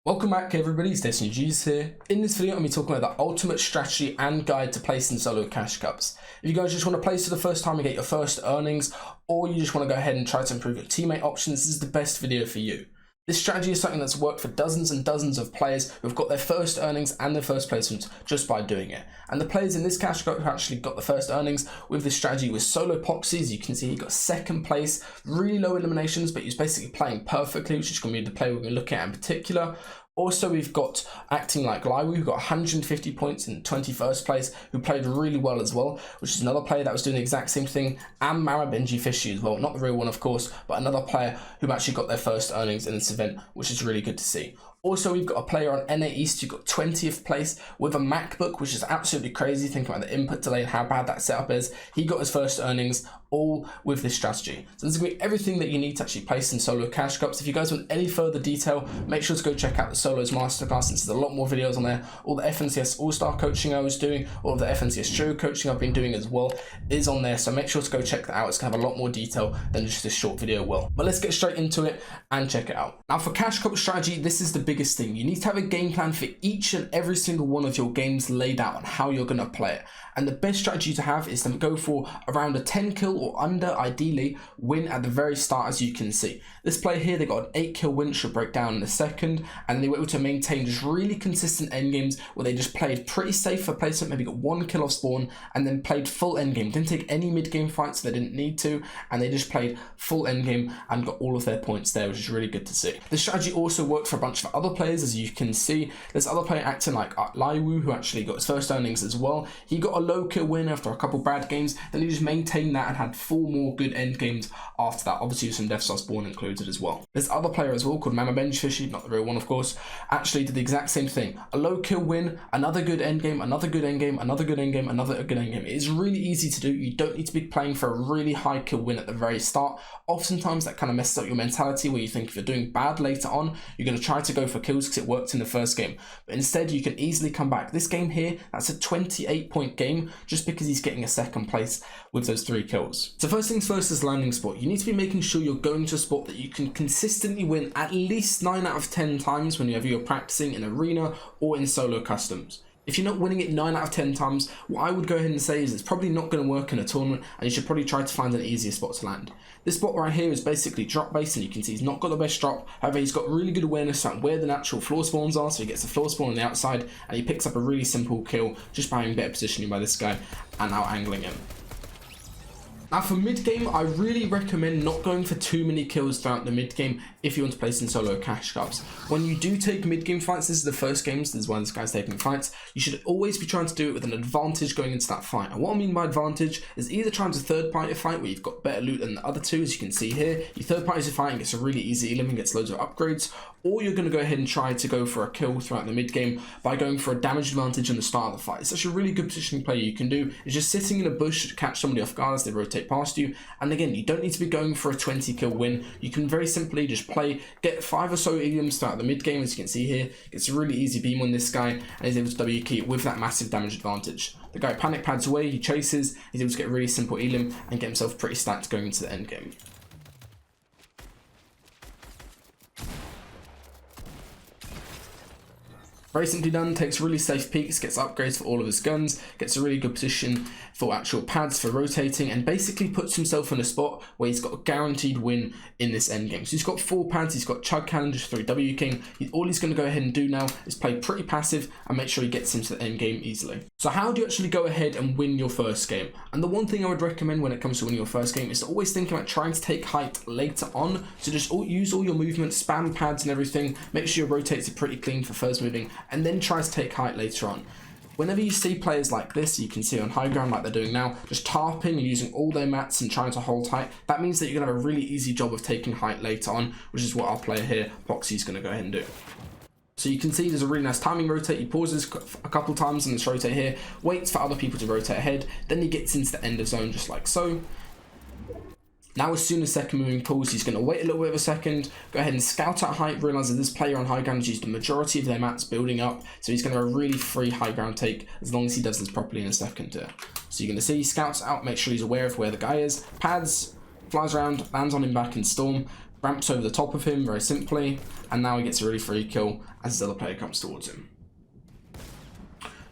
Welcome back everybody, it's DestinysJesus here. In this video I'm going to be talking about the ultimate strategy and guide to placing solo cash cups. If you guys just want to place for the first time and get your first earnings, or you just want to go ahead and try to improve your teammate options, this is the best video for you. This strategy is something that's worked for dozens and dozens of players who've got their first earnings and their first placements just by doing it. And the players in this cash cup who actually got the first earnings with this strategy was Solo Poxy. As you can see, he got second place, really low eliminations, but he was basically playing perfectly, which is going to be the player we're going to look at in particular. Also, we've got Acting Like Liwu, who got 150 points in 21st place, who played really well as well, which is another player that was doing the exact same thing, and Benji Fishy as well, not the real one of course, but another player who actually got their first earnings in this event, which is really good to see. Also, we've got a player on NA East who got 20th place with a MacBook, which is absolutely crazy, thinking about the input delay and how bad that setup is. He got his first earnings all with this strategy. So this is going to be everything that you need to actually place in solo cash cups. If you guys want any further detail, make sure to go check out the Solos Masterclass. There's a lot more videos on there. All the FNCS All-Star coaching I was doing, all of the FNCS Show coaching I've been doing as well is on there. So make sure to go check that out. It's going to have a lot more detail than just this short video will. But let's get straight into it and check it out. Now for cash cup strategy, this is the biggest thing. You need to have a game plan for each and every single one of your games laid out on how you're going to play it. And the best strategy to have is to go for around a 10 kill or under, ideally, win at the very start, as you can see. This player here, they got an 8 kill win, should break down in a second, and they were able to maintain just really consistent endgames where they just played pretty safe for placement, maybe got 1 kill off spawn, and then played full endgame. Didn't take any mid-game fights, they didn't need to, and they just played full endgame and got all of their points there, which is really good to see. This strategy also worked for a bunch of other players, as you can see. There's other player Acting Like Liwu, who actually got his first earnings as well. He got a low kill win after a couple bad games, then he just maintained that and had 4 more good end games after that, obviously with some deaths off spawn included as well. This other player as well, called Benji Fishy, not the real one of course, actually did the exact same thing. A low kill win, another good end game, another good end game, another good end game, another good end game. It is really easy to do. You don't need to be playing for a really high kill win at the very start. Oftentimes that kind of messes up your mentality, where you think if you're doing bad later on, you're going to try to go for kills because it worked in the first game. But instead you can easily come back. This game here, that's a 28-point game just because he's getting a second place with those 3 kills. So first things first is landing spot. You need to be making sure you're going to a spot that you can consistently win at least 9 out of 10 times whenever you're practicing in arena or in solo customs. If you're not winning it 9 out of 10 times, what I would go ahead and say is it's probably not going to work in a tournament, and you should probably try to find an easier spot to land. This spot right here is basically drop based, and you can see he's not got the best drop. However, he's got really good awareness on where the natural floor spawns are, so he gets the floor spawn on the outside, and he picks up a really simple kill just by having better positioning by this guy and out angling him. Now for mid-game, I really recommend not going for too many kills throughout the mid-game if you want to place in solo cash cups. When you do take mid-game fights, this is the first games, this is why this guy's taking fights, you should always be trying to do it with an advantage going into that fight. And what I mean by advantage is either trying to third-party a fight where you've got better loot than the other two, as you can see here. You third-party a fight and gets a really easy elim and gets loads of upgrades, or you're going to go ahead and try to go for a kill throughout the mid-game by going for a damage advantage in the start of the fight. It's such a really good positioning play you can do. It's just sitting in a bush to catch somebody off guard as they rotate past you. And again, you don't need to be going for a 20 kill win. You can very simply just get 5 or so elims throughout the mid-game, as you can see here. It's a really easy beam on this guy, and he's able to W key with that massive damage advantage. The guy panic pads away, he chases, he's able to get a really simple elim and get himself pretty stacked going into the end game. Very simply done, takes really safe peeks, gets upgrades for all of his guns, gets a really good position for actual pads for rotating, and basically puts himself in a spot where he's got a guaranteed win in this endgame. So he's got 4 pads, he's got Chug Cannon just through W King. All he's going to go ahead and do now is play pretty passive and make sure he gets into the endgame easily. So how do you actually go ahead and win your first game? And the one thing I would recommend when it comes to winning your first game is to always think about trying to take height later on. So just use all your movement, spam pads and everything, make sure your rotates are pretty clean for first moving, and then try to take height later on. Whenever you see players like this, you can see on high ground like they're doing now, just tarping and using all their mats and trying to hold height, that means that you're going to have a really easy job of taking height later on, which is what our player here, Poxy, is going to go ahead and do. So you can see there's a really nice timing rotate. He pauses a couple times on this rotate here, waits for other people to rotate ahead, then he gets into the end of zone just like so. Now as soon as second moving pulls, he's going to wait a little bit of a second, go ahead and scout out height, realise that this player on high ground has used the majority of their mats building up, so he's going to have a really free high ground take as long as he does this properly in a second here. So you're going to see he scouts out, make sure he's aware of where the guy is, pads, flies around, lands on him back in Storm, ramps over the top of him very simply, and now he gets a really free kill as his other player comes towards him.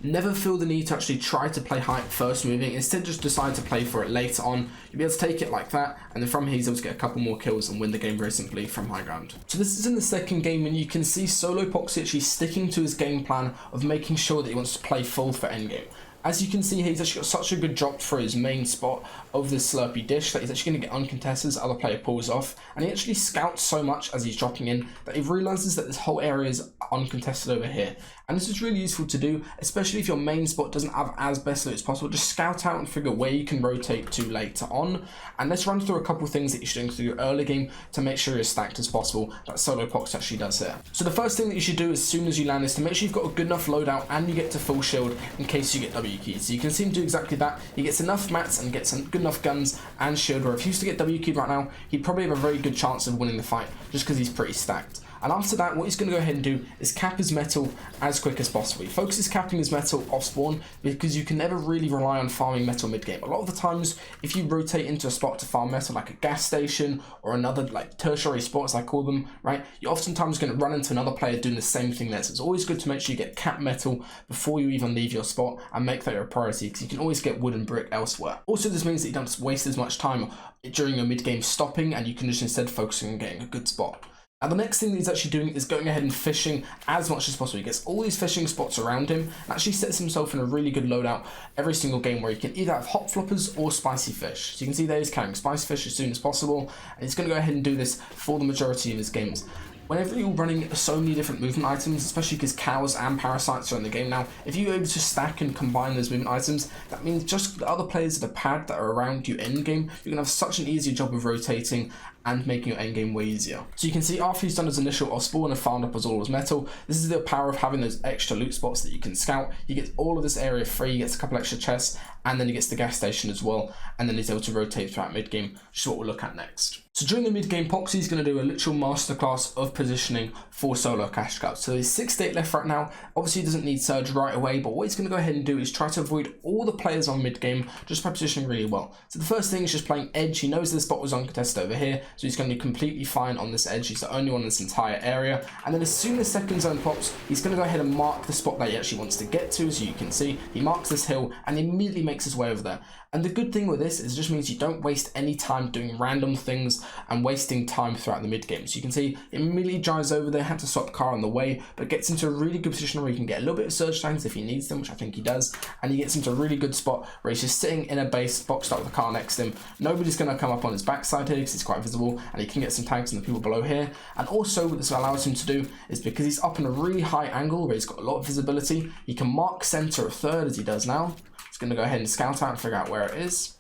Never feel the need to actually try to play high first moving, instead just decide to play for it later on. You'll be able to take it like that, and then from here he's able to get a couple more kills and win the game very simply from high ground. So this is in the second game, and you can see Solo Poxy actually sticking to his game plan of making sure that he wants to play full for endgame. As you can see here, he's actually got such a good drop for his main spot of this slurpy dish that he's actually going to get uncontested as the other player pulls off. And he actually scouts so much as he's dropping in that he realizes that this whole area is uncontested over here. And this is really useful to do, especially if your main spot doesn't have as best loot as possible. Just scout out and figure where you can rotate to later on. And let's run through a couple of things that you should do through your early game to make sure you're as stacked as possible, that Solo Pox actually does here. So the first thing that you should do as soon as you land is to make sure you've got a good enough loadout and you get to full shield in case you get W keys. So you can see him do exactly that. He gets enough mats and gets good enough guns and shield, where if he used to get W keyed right now, he'd probably have a very good chance of winning the fight just because he's pretty stacked. And after that, what he's going to go ahead and do is cap his metal as quick as possible. He focuses capping his metal off spawn because you can never really rely on farming metal mid game. A lot of the times, if you rotate into a spot to farm metal, like a gas station or another like tertiary spot as I call them, right, you're oftentimes going to run into another player doing the same thing there. So it's always good to make sure you get capped metal before you even leave your spot and make that your priority, because you can always get wood and brick elsewhere. Also, this means that you don't waste as much time during your mid game stopping, and you can just instead focus on getting a good spot. Now the next thing that he's actually doing is going ahead and fishing as much as possible. He gets all these fishing spots around him and actually sets himself in a really good loadout every single game, where he can either have hot floppers or spicy fish. So you can see there he's carrying spicy fish as soon as possible, and he's going to go ahead and do this for the majority of his games. Whenever you're running so many different movement items, especially because cows and parasites are in the game now, if you're able to stack and combine those movement items, that means just the other players of the pad that are around you end game, you're going to have such an easier job of rotating and making your end game way easier. So you can see after he's done his initial OffSpawn and farmed up all his metal, this is the power of having those extra loot spots that you can scout. He gets all of this area free, he gets a couple extra chests, and then he gets the gas station as well, and then he's able to rotate throughout mid game, which is what we'll look at next. So during the mid game, Poxy is going to do a literal masterclass of positioning for solo cash cups. So he's 6 to 8 left right now. Obviously he doesn't need surge right away, but what he's going to go ahead and do is try to avoid all the players on mid game just by positioning really well. So the first thing is just playing edge. He knows this spot was uncontested over here, so he's going to be completely fine on this edge. He's the only one in this entire area. And then as soon as second zone pops, he's going to go ahead and mark the spot that he actually wants to get to. As you can see, he marks this hill and immediately makes his way over there. And the good thing with this is it just means you don't waste any time doing random things and wasting time throughout the mid game. So you can see he immediately drives over there, had to swap car on the way, but gets into a really good position where he can get a little bit of surge tanks if he needs them, which I think he does. And he gets into a really good spot where he's just sitting in a base, boxed up with a car next to him. Nobody's going to come up on his backside here because he's quite visible, and he can get some tags on the people below here. And also what this allows him to do is, because he's up in a really high angle where he's got a lot of visibility, he can mark center of third as he does now. He's going to go ahead and scout out and figure out where it is,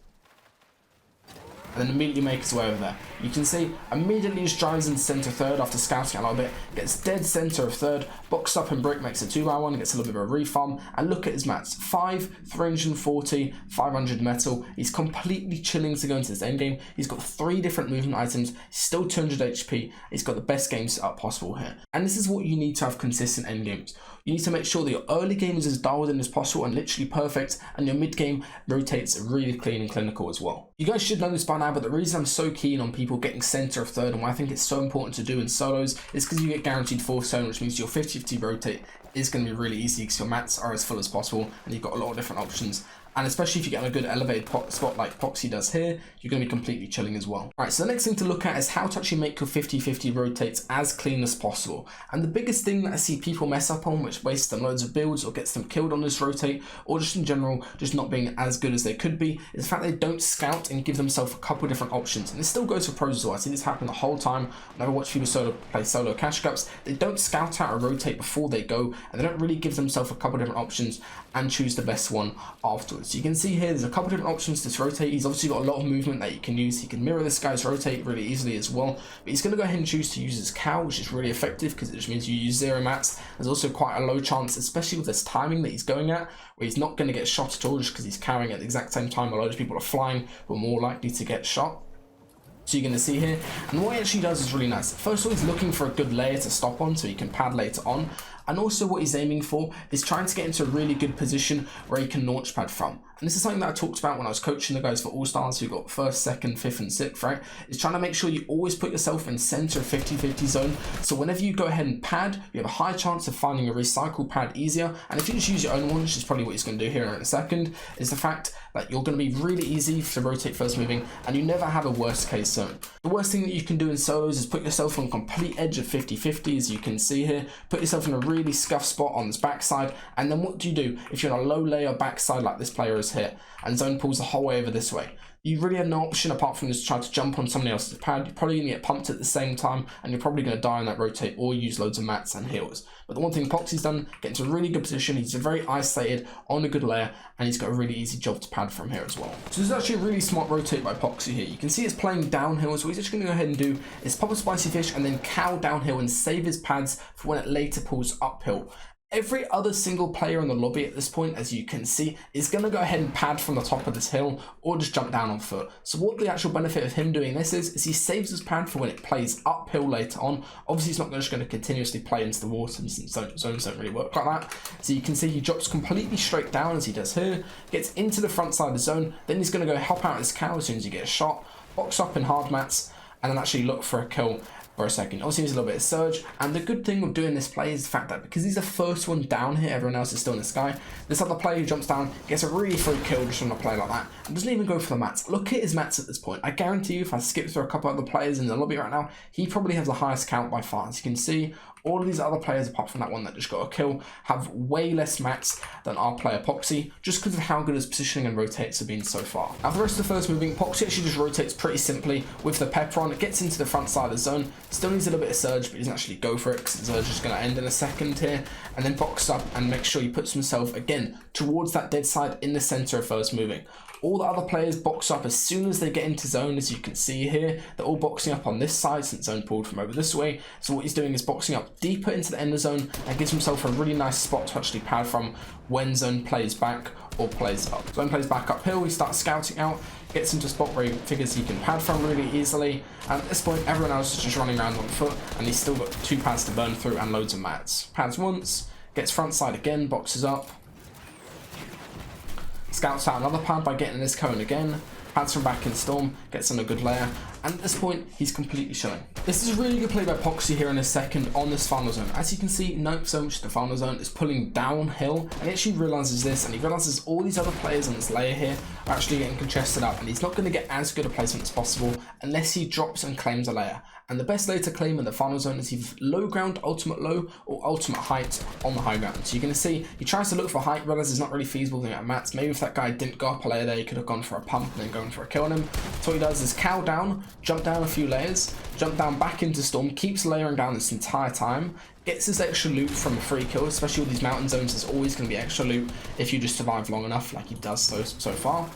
and then immediately make his way over there. You can see immediately just drives into center third after scouting a little bit, gets dead center of third, boxed up in brick, makes a 2x1, gets a little bit of a refarm, and look at his mats. 5, 340, 500 metal. He's completely chilling to go into this end game. He's got 3 different movement items, he's still 200 HP, he's got the best game setup possible here. And this is what you need to have consistent end games. You need to make sure that your early game is as dialed in as possible and literally perfect, and your mid game rotates really clean and clinical as well. You guys should know this by now, but the reason I'm so keen on people getting center of third and why I think it's so important to do in solos is because you get guaranteed 4th zone, which means your 50-50 rotate is going to be really easy because your mats are as full as possible and you've got a lot of different options. And especially if you get a good elevated spot like Poxy does here, you're going to be completely chilling as well. Alright, so the next thing to look at is how to actually make your 50-50 rotates as clean as possible. And the biggest thing that I see people mess up on, which wastes them loads of builds or gets them killed on this rotate, or just in general, just not being as good as they could be, is the fact they don't scout and give themselves a couple different options. And this still goes for pros as well. I see this happen the whole time. Whenever I watch people play solo cash cups, they don't scout out a rotate before they go, and they don't really give themselves a couple different options and choose the best one afterwards. So you can see here there's a couple different options to this rotate. He's obviously got a lot of movement that you can use. He can mirror this guy's rotate really easily as well, but he's going to go ahead and choose to use his cow, which is really effective because it just means you use 0 mats. There's also quite a low chance, especially with this timing that he's going at, where he's not going to get shot at all just because he's carrying at the exact same time a load of people are flying who are more likely to get shot. So you're going to see here, and what he actually does is really nice. First of all, he's looking for a good layer to stop on so he can pad later on. And also what he's aiming for is trying to get into a really good position where he can launch pad from. And this is something that I talked about when I was coaching the guys for All-Stars who got 1st, 2nd, 5th and 6th, right? Is trying to make sure you always put yourself in center of 50-50 zone. So whenever you go ahead and pad, you have a high chance of finding a recycle pad easier. And if you just use your own one, which is probably what he's going to do here in a second, is the fact that you're going to be really easy to rotate first moving and you never have a worst case zone. The worst thing that you can do in solos is put yourself on complete edge of 50-50, as you can see here. Put yourself in a really scuffed spot on this backside, and then what do you do if you're on a low layer backside like this player is here and zone pulls the whole way over this way? You really have no option apart from just trying to jump on somebody else's pad. You're probably going to get pumped at the same time and you're probably going to die on that rotate or use loads of mats and heals. But the one thing Poxy's done, get into a really good position. He's very isolated on a good layer and he's got a really easy job to pad from here as well. So this is actually a really smart rotate by Poxy here. You can see it's playing downhill, so what he's actually going to go ahead and do is pop a spicy fish and then cow downhill and save his pads for when it later pulls uphill. Every other single player in the lobby at this point, as you can see, is going to go ahead and pad from the top of this hill or just jump down on foot. So what the actual benefit of him doing this is he saves his pad for when it plays uphill later on. Obviously, he's not just going to continuously play into the water since zones don't really work like that. So you can see he drops completely straight down as he does here, gets into the front side of the zone, then he's going to go hop out his cow as soon as he gets a shot, box up in hard mats, and then actually look for a kill for a second. Obviously there's a little bit of surge, and the good thing with doing this play is the fact that because he's the first one down here, everyone else is still in the sky, this other player who jumps down gets a really free kill just from a play like that and doesn't even go for the mats. Look at his mats at this point. I guarantee you if I skip through a couple other players in the lobby right now, he probably has the highest count by far. As you can see, all of these other players, apart from that one that just got a kill, have way less mats than our player Poxy, just because of how good his positioning and rotates have been so far. Now for the rest of the first moving, Poxy actually just rotates pretty simply with the pepper on. It gets into the front side of the zone, still needs a little bit of surge, but he doesn't actually go for it because the surge is going to end in a second here, and then box up and make sure he puts himself again towards that dead side in the center of first moving. All the other players box up as soon as they get into zone, as you can see here. They're all boxing up on this side since zone pulled from over this way. So what he's doing is boxing up deeper into the end of zone and gives himself a really nice spot to actually pad from when zone plays back or plays up. Zone plays back uphill, he starts scouting out, gets into a spot where he figures he can pad from really easily. And at this point, everyone else is just running around on foot, and he's still got 2 pads to burn through and loads of mats. Pads once, gets front side again, boxes up. Scouts out another pad by getting this cone again, pads from back in Storm, gets on a good layer, and at this point, he's completely chilling. This is a really good play by Poxy here in a second on this final zone. As you can see, 9th zone, which is the final zone, is pulling downhill, and he actually realizes this, and he realizes all these other players on this layer here are actually getting congested up, and he's not going to get as good a placement as possible unless he drops and claims a layer. And the best layer to claim in the final zone is either low ground, ultimate low, or ultimate height on the high ground. So you're going to see he tries to look for height, realizes it's not really feasible doing it at mats. Maybe if that guy didn't go up a layer there, he could have gone for a pump and then going for a kill on him. So what he does is cow down, jump down a few layers, jump down back into Storm, keeps layering down this entire time, gets this extra loot from a free kill. Especially with these mountain zones, there's always going to be extra loot if you just survive long enough, like he does so far.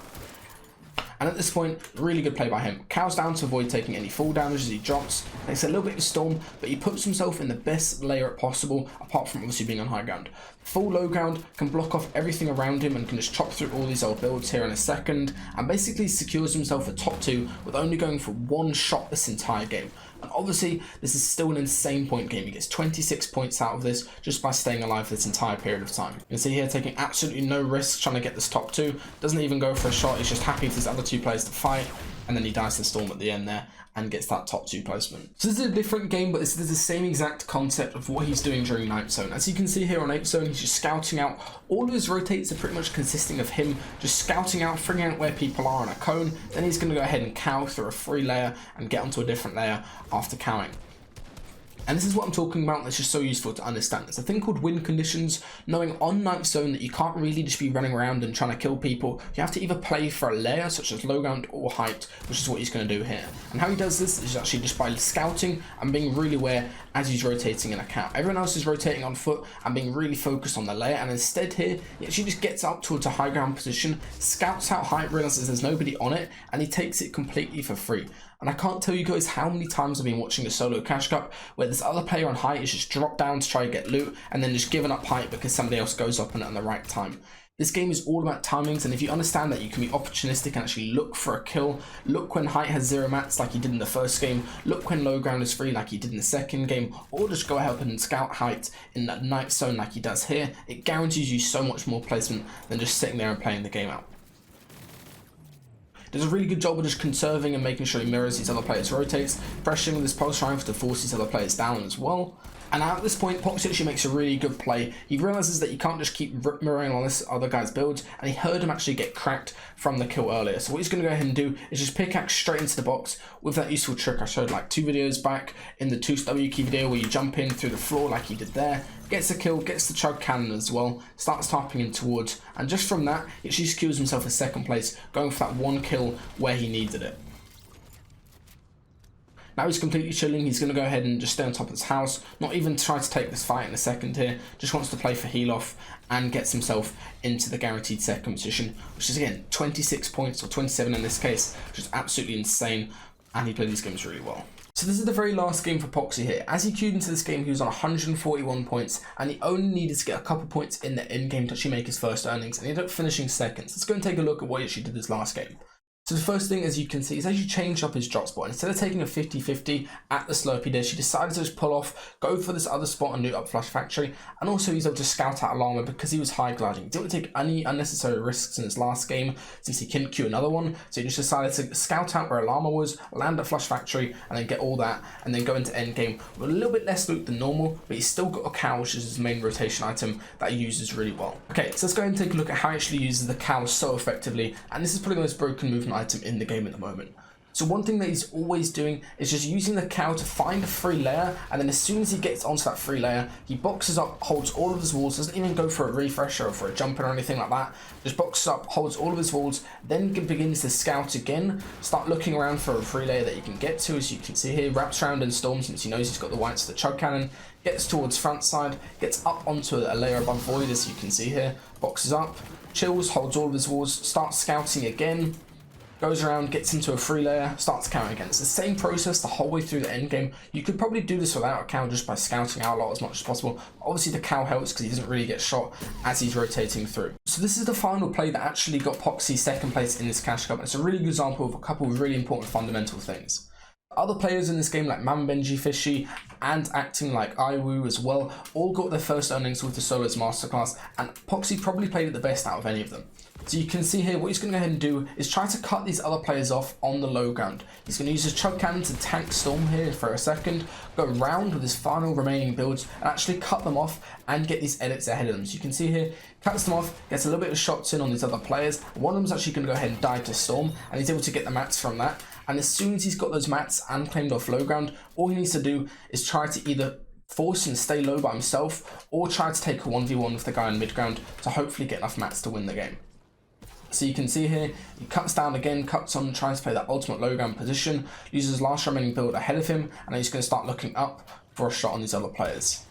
And at this point, really good play by him. Cows down to avoid taking any fall damage as he drops. Takes a little bit of Storm, but he puts himself in the best layer possible, apart from obviously being on high ground. Full low ground, can block off everything around him and can just chop through all these old builds here in a second, and basically secures himself a top 2 with only going for 1 shot this entire game. And obviously, this is still an insane point game. He gets 26 points out of this just by staying alive this entire period of time. You can see here taking absolutely no risks trying to get this top 2. Doesn't even go for a shot. He's just happy for his other 2 players to fight. And then he dies to Storm at the end there and gets that top 2 placement. So this is a different game, but this is the same exact concept of what he's doing during 9th zone. As you can see here on 8th zone, he's just scouting out. All of his rotates are pretty much consisting of him just scouting out, figuring out where people are on a cone. Then he's going to go ahead and cow through a free layer and get onto a different layer after cowing. And this is what I'm talking about that's just so useful to understand. There's a thing called win conditions, knowing on 9th zone that you can't really just be running around and trying to kill people. You have to either play for a layer, such as low ground or height, which is what he's going to do here. And how he does this is actually just by scouting and being really aware as he's rotating in a cow. Everyone else is rotating on foot and being really focused on the layer, and instead here, he actually just gets up towards a high ground position, scouts out height, realizes there's nobody on it, and he takes it completely for free. And I can't tell you guys how many times I've been watching a solo cash cup where this other player on height is just dropped down to try to get loot and then just given up height because somebody else goes up on it at the right time. This game is all about timings, and if you understand that you can be opportunistic and actually look for a kill, look when height has 0 mats like you did in the first game, look when low ground is free like you did in the second game, or just go ahead and scout height in that night zone like he does here, it guarantees you so much more placement than just sitting there and playing the game out. Does a really good job of just conserving and making sure he mirrors these other players' rotates, pressuring with his pulse rifle to force these other players down as well. And at this point, Poxy actually makes a really good play. He realizes that you can't just keep mirroring on this other guy's builds, and he heard him actually get cracked from the kill earlier. So what he's going to go ahead and do is just pickaxe straight into the box with that useful trick I showed like 2 videos back in the 2W key video, where you jump in through the floor like he did there, gets a kill, gets the chug cannon as well, starts typing in towards, and just from that, he actually secures himself a second place, going for that 1 kill where he needed it. Now he's completely chilling. He's going to go ahead and just stay on top of his house, not even try to take this fight in a second here, just wants to play for heal off and gets himself into the guaranteed second position, which is again 26 points, or 27 in this case, which is absolutely insane, and he played these games really well. So this is the very last game for Poxy here. As he queued into this game, he was on 141 points, and he only needed to get a couple points in the end game to actually make his first earnings, and he ended up finishing second. So let's go and take a look at what he actually did this last game. So the first thing, as you can see, is actually changed up his drop spot. Instead of taking a 50-50 at the Slurpee dish, he decided to just pull off, go for this other spot and loot up Flush Factory, and also he's able to scout out a llama because he was high gliding. He didn't take any unnecessary risks in his last game since he couldn't queue another one, so he just decided to scout out where a llama was, land at Flush Factory, and then get all that, and then go into end game with a little bit less loot than normal, but he's still got a cow, which is his main rotation item that he uses really well. Okay, so let's go ahead and take a look at how he actually uses the cow so effectively, and this is probably the most broken movement item in the game at the moment. So one thing that he's always doing is just using the cow to find a free layer, and then as soon as he gets onto that free layer, he boxes up, holds all of his walls, doesn't even go for a refresher or for a jumper or anything like that, just boxes up, holds all of his walls, then begins to scout again, start looking around for a free layer that you can get to. As you can see here, wraps around and storms since he knows he's got the whites of the chug cannon, gets towards front side, gets up onto a layer above void, as you can see here, boxes up, chills, holds all of his walls, starts scouting again, goes around, gets into a free layer, starts counting again. It's the same process the whole way through the end game. You could probably do this without a cow just by scouting out a lot as much as possible. Obviously the cow helps because he doesn't really get shot as he's rotating through. So this is the final play that actually got Poxy second place in this cash cup. It's a really good example of a couple of really important fundamental things. Other players in this game like Benji Fishy and acting like Iwu as well all got their first earnings with the Solos Masterclass, and Poxy probably played it the best out of any of them. So you can see here what he's going to go ahead and do is try to cut these other players off on the low ground. He's going to use his chug cannon to tank Storm here for a second, go round with his final remaining builds and actually cut them off and get these edits ahead of them. So you can see here, cuts them off, gets a little bit of shots in on these other players. One of them's actually going to go ahead and die to Storm, and he's able to get the mats from that. And as soon as he's got those mats and claimed off low ground, all he needs to do is try to either force and stay low by himself, or try to take a 1v1 with the guy in mid ground to hopefully get enough mats to win the game. So you can see here, he cuts down again, cuts on, tries to play that ultimate low ground position, uses his last remaining build ahead of him, and he's going to start looking up for a shot on these other players.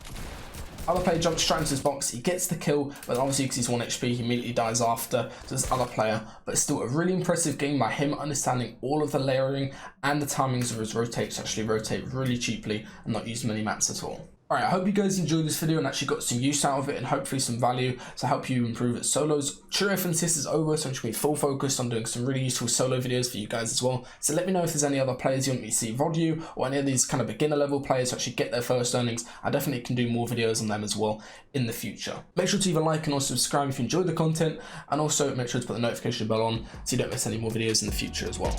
Other player jumps straight into his box, he gets the kill, but obviously because he's 1 HP, he immediately dies after to this other player. But it's still a really impressive game by him understanding all of the layering and the timings of his rotate to actually rotate really cheaply and not use many mats at all. Alright, I hope you guys enjoyed this video and actually got some use out of it and hopefully some value to help you improve at solos. True F&Sis is over, so I'm just going to be full focused on doing some really useful solo videos for you guys as well. So let me know if there's any other players you want me to see VOD you, or any of these kind of beginner level players who actually get their first earnings. I definitely can do more videos on them as well in the future. Make sure to either like and also subscribe if you enjoyed the content, and also make sure to put the notification bell on so you don't miss any more videos in the future as well.